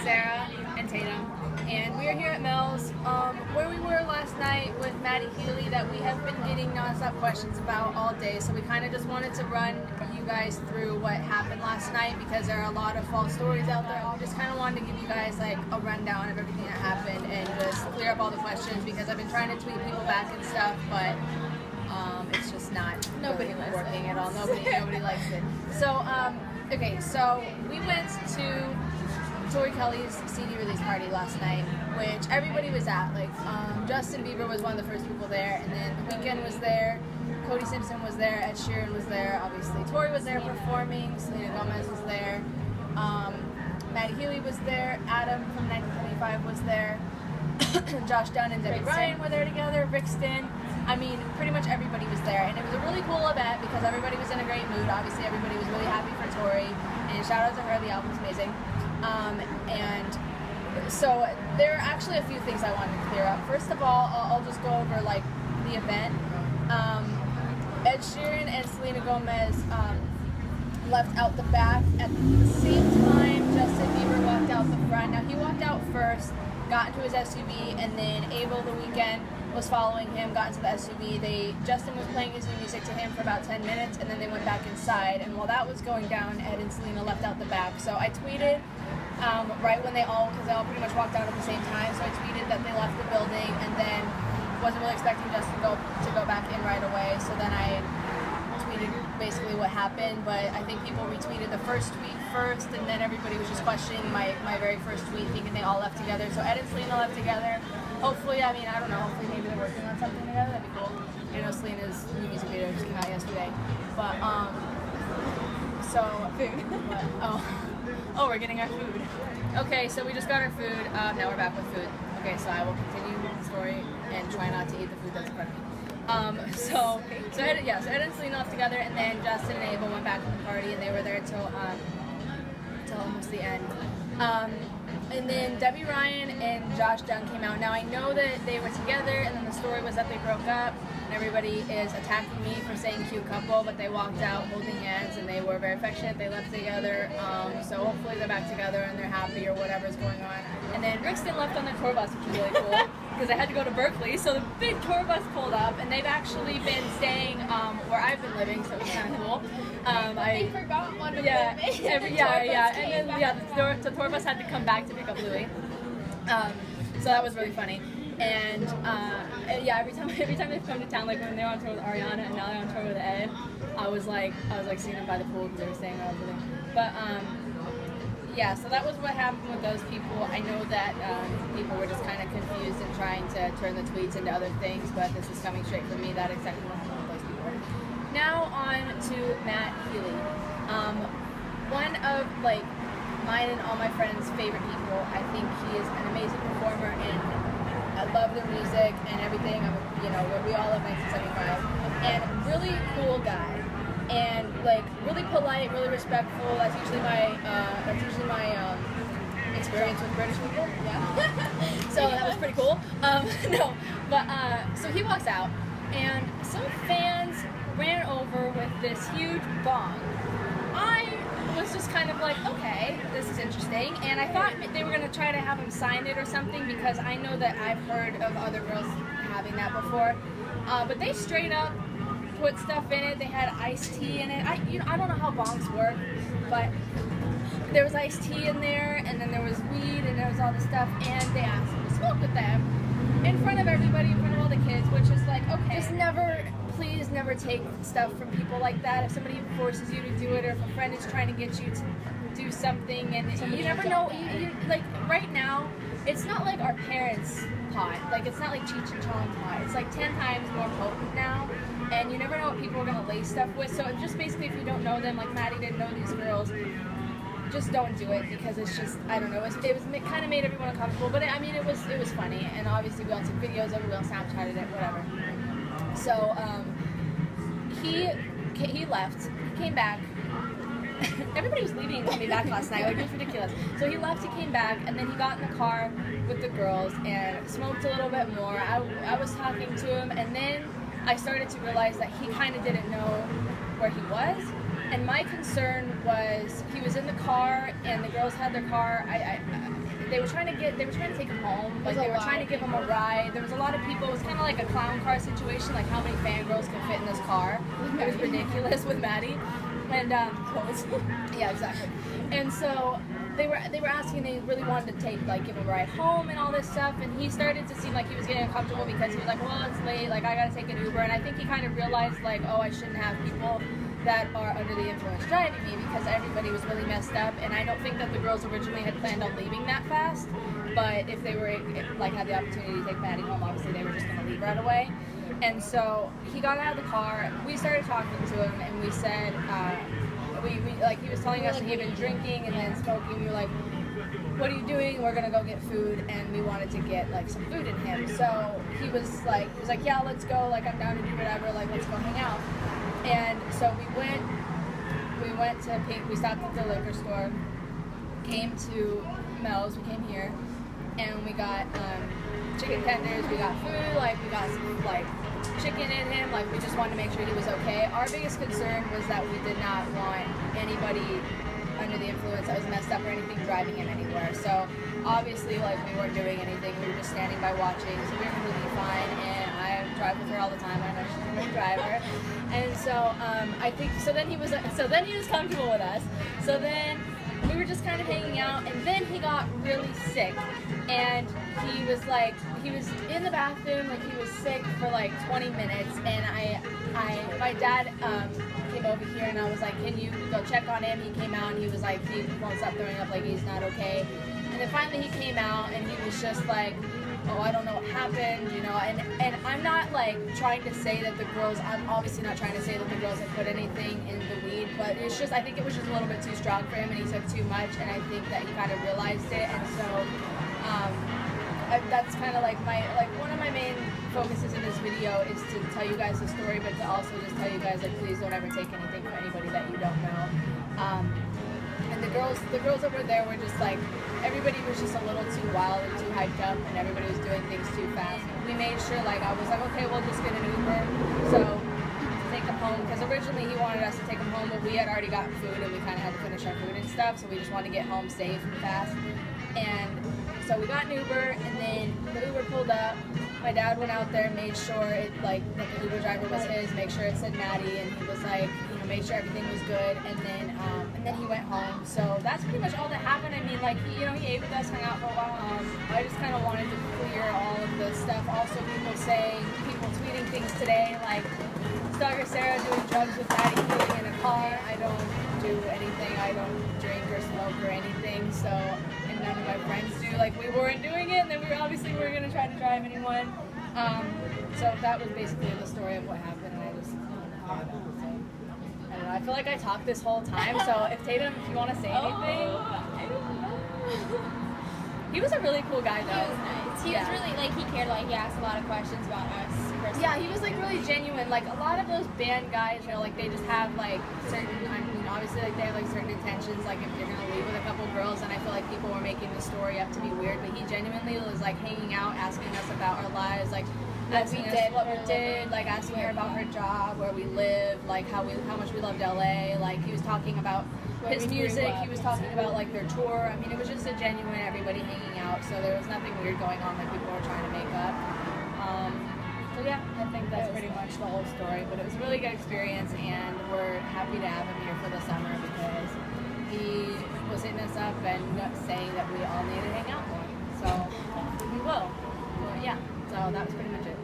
Sarah, and Tatum. And we are here at Mel's, where we were last night with Matty Healy that we have been getting nonstop questions about all day. So we kind of just wanted to run you guys through what happened last night because there are a lot of false stories out there. We just kind of wanted to give you guys like a rundown of everything that happened and just clear up all the questions because I've been trying to tweet people back and stuff, but it's just not Nobody really likes working it. at all. Nobody likes it. So, okay, so we went to Tori Kelly's CD release party last night, which everybody was at. Like, Justin Bieber was one of the first people there, and then The Weeknd was there, Cody Simpson was there, Ed Sheeran was there, obviously Tori was there performing, Selena Gomez was there, Matty Healy was there, Adam from 1925 was there, Josh Dunn and Debbie Ryan were there together, Brixton. I mean, pretty much everybody was there, and it was a really cool event because everybody was in a great mood. Obviously, everybody was really happy for Tori, and shout out to her, the album's amazing. And so there are actually a few things I wanted to clear up. First of all, I'll just go over like the event. Ed Sheeran and Selena Gomez left out the back at the same time Justin Bieber walked out the front. Now he walked out first, got into his SUV, and then Abel the Weeknd was following him, got into the SUV. Justin was playing his new music to him for about 10 minutes, and then they went back inside. And while that was going down, Ed and Selena left out the back. So I tweeted right when because they all pretty much walked out at the same time. So I tweeted that they left the building, and then wasn't really expecting Justin to go back in right away. So then I tweeted basically what happened, but I think people retweeted the first tweet first, and then everybody was just questioning my very first tweet, thinking they all left together. So Ed and Selena left together. Hopefully, I mean, I don't know, hopefully maybe they're working on something together, that'd be cool. I know Selena's new music video just came out yesterday. But, so... Food. Oh, we're getting our food. Okay, so we just got our food, now we're back with food. Okay, so I will continue the story and try not to eat the food that's in front of me. So Ed and Selena left together, and then Justin and Abel went back to the party, and they were there until almost the end. And then Debbie Ryan and Josh Dunn came out. Now I know that they were together, and then the story was that they broke up, and everybody is attacking me for saying cute couple, but they walked out holding hands, and they were very affectionate. They left together, so hopefully they're back together and they're happy or whatever's going on. And then Brixton left on the tour bus, which is really cool, because I had to go to Berkeley, so the big tour bus pulled up, and they've actually been staying where I've been living, so it was kind of cool. They forgot one of them. And then the tour bus had to come back to pick up Louis. So that was really funny. And every time they've come to town, like when they were on tour with Ariana and now they're on tour with Ed, I was like seeing them by the pool because they were staying where I was living. But so that was what happened with those people. I know that people were just kind of confused and trying to turn the tweets into other things, but this is coming straight from me. That exactly what happened with those people. Now on to Matt Healy. One of mine and all my friends' favorite people. I think he is an amazing performer, and I love their music and everything. We all love 1975, and really cool guy, and really polite, really respectful. That's usually my experience with British people. Yeah. So that was pretty cool. So he walks out, and some fans ran over with this huge bong. I was just kind of like, okay, this is interesting, and I thought they were going to try to have him sign it or something because I know that I've heard of other girls having that before, but they straight up put stuff in it. They had iced tea in it. I don't know how bongs work, but there was iced tea in there, and then there was weed, and there was all this stuff, and they asked him to smoke with them in front of everybody, in front of all the kids, which is like, okay, please never take stuff from people like that. If somebody forces you to do it, or if a friend is trying to get you to do something, and you never know, right now, it's not like our parents' pot. It's not like Cheech and Chong pot. It's like 10 times more potent now, and you never know what people are going to lace stuff with. So just basically, if you don't know them, like Maddie didn't know these girls, just don't do it, because it's just, I don't know, it kind of made everyone uncomfortable, but it was funny, and obviously we all took videos of it, we all Snapchatted it, whatever. So, he left, he came back. Everybody was leaving and coming back last night, it was ridiculous. So he left, he came back, and then he got in the car with the girls and smoked a little bit more. I was talking to him, and then I started to realize that he kind of didn't know where he was. And my concern was, he was in the car, and the girls had their car. they were trying to take him home. Like they were trying to give him a ride. There was a lot of people. It was kind of like a clown car situation. Like how many fangirls could fit in this car? It was ridiculous with Matty. And yeah, exactly. And so they were asking. They really wanted to give him a ride home and all this stuff. And he started to seem like he was getting uncomfortable because he was like, well, it's late. Like I gotta take an Uber. And I think he kind of realized like, oh, I shouldn't have people that are under the influence driving me because everybody was really messed up. And I don't think that the girls originally had planned on leaving that fast. But if they were had the opportunity to take Matty home, obviously they were just gonna leave right away. And so he got out of the car. We started talking to him, and we said, he was telling us that he had been drinking and then smoking. We were like, "What are you doing? We're gonna go get food," and we wanted to get like some food in him. So he was like, "Yeah, let's go. Like I'm down to do whatever. Like let's go hang out." And so we went to Pink. We stopped at the liquor store. Came to Mel's. We came here, and we got chicken tenders. We got food. Like we got some chicken in him. Like we just wanted to make sure he was okay. Our biggest concern was that we did not want anybody under the influence that was messed up or anything driving him anywhere. So obviously we weren't doing anything. We were just standing by watching. So we were completely fine. And I drive with her all the time. I know she's a great driver. And so I think then he was comfortable with us. So then we were just kind of hanging out, and then he got really sick, and he was in the bathroom, like he was sick for 20 minutes, and my dad came over here, and I was like, can you go check on him? He came out, and he was like, he won't stop throwing up, like he's not okay. And then finally he came out, and he was just like, oh, I don't know what happened, and I'm not trying to say that I'm obviously not trying to say that the girls had put anything in the weed, but it's just, I think it was just a little bit too strong for him, and he took too much, and I think that he kind of realized it. And so that's kind of one of my main focuses in this video is to tell you guys the story, but to also just tell you guys please don't ever take anything from anybody that you don't know. And the girls that were there were just everybody was just a little too wild and too hyped up, and everybody was doing things too fast. We made sure, I was like, okay, we'll just get an Uber, so to take him home, because originally he wanted us to take him home, but we had already gotten food, and we kind of had to finish our food and stuff, so we just wanted to get home safe and fast. And so we got an Uber, and then the Uber pulled up. My dad went out there and made sure that the Uber driver was his, make sure it said Matty, and he was made sure everything was good, and then he went home. So that's pretty much all that happened. I mean, he ate with us, hung out for a while. I just kind of wanted to clear all of this stuff. Also, people tweeting things today, like Stalker Sarah doing drugs with Matty Healy in a car. I don't do anything. I don't drink or smoke or anything. So, and none of my friends do. We weren't doing it, and then we were gonna try to drive anyone. So that was basically the story of what happened, and I just I don't know. I feel like I talked this whole time. So if Tatum, if you want to say anything. He was a really cool guy, though. He was nice. He was really, he cared, he asked a lot of questions about us personally. Yeah, he was, really genuine. A lot of those band guys, they just have, certain, obviously, they have, certain intentions, if you're going to leave with a couple girls, and I feel like people were making the story up to be weird, but he genuinely was, hanging out, asking us about our lives, asking us what we did, asking her about her job, where we live, how much we loved LA, he was talking about his music, he was talking about their tour. I mean, it was just a genuine everybody hanging out, so there was nothing weird going on that people were trying to make up. So yeah, I think that's pretty much the whole story, but it was a really good experience, and we're happy to have him here for the summer because he was hitting us up and saying that we all need to hang out more, so we will. Well, yeah, so that was pretty much it.